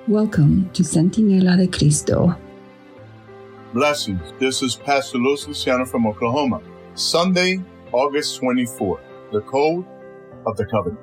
Welcome to Centinela de Cristo. Blessings. This is Pastor Luis Luciano from Oklahoma. Sunday, August 24th. The Code of the Covenant.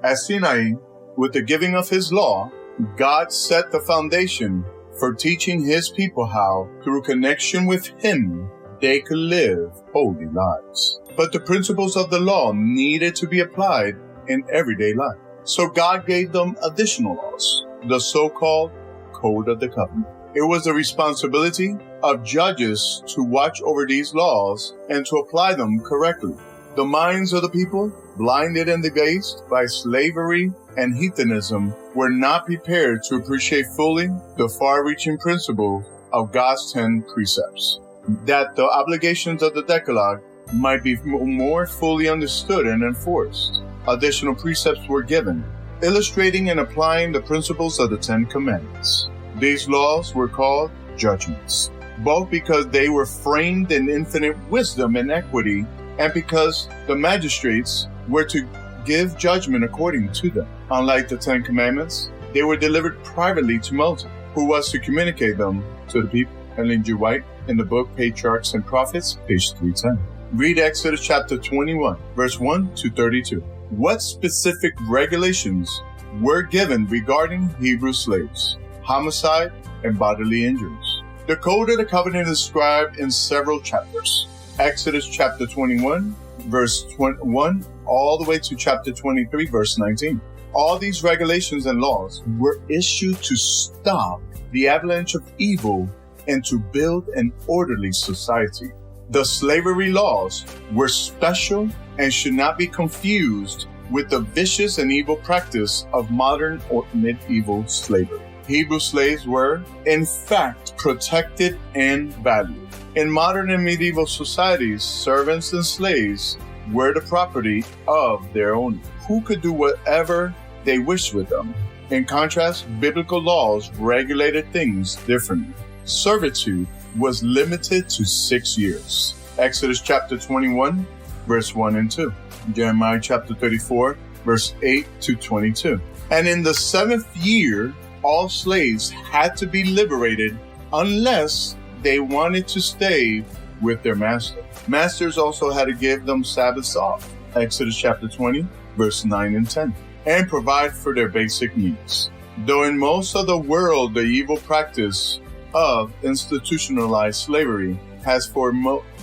At Sinai, with the giving of His law, God set the foundation for teaching His people how, through connection with Him, they could live holy lives. But the principles of the law needed to be applied in everyday life. So God gave them additional laws, the so-called Code of the Covenant. It was the responsibility of judges to watch over these laws and to apply them correctly. The minds of the people, blinded and debased by slavery and heathenism, were not prepared to appreciate fully the far-reaching principles of God's 10 precepts. That the obligations of the Decalogue might be more fully understood and enforced, additional precepts were given, illustrating and applying the principles of the 10 Commandments. These laws were called judgments, both because they were framed in infinite wisdom and equity, and because the magistrates were to give judgment according to them. Unlike the 10 Commandments, they were delivered privately to Moses, who was to communicate them to the people. Ellen G. White, in the book Patriarchs and Prophets, page 310. Read Exodus chapter 21, verse 1 to 32. What specific regulations were given regarding Hebrew slaves, homicide, and bodily injuries? The Code of the Covenant is described in several chapters. Exodus chapter 21, verse 1, all the way to chapter 23, verse 19. All these regulations and laws were issued to stop the avalanche of evil and to build an orderly society. The slavery laws were special and should not be confused with the vicious and evil practice of modern or medieval slavery. Hebrew slaves were, in fact, protected and valued. In modern and medieval societies, servants and slaves were the property of their owners, who could do whatever they wished with them. In contrast, biblical laws regulated things differently. Servitude was limited to 6 years. Exodus chapter 21, verse 1 and 2. Jeremiah chapter 34, verse 8 to 22. And in the 7th year, all slaves had to be liberated unless they wanted to stay with their master. Masters also had to give them Sabbaths off. Exodus chapter 20, verse 9 and 10. And provide for their basic needs. Though in most of the world, the evil practice of institutionalized slavery has for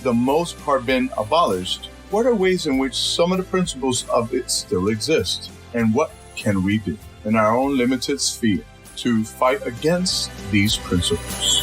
the most part been abolished, what are ways in which some of the principles of it still exist? And what can we do in our own limited sphere to fight against these principles?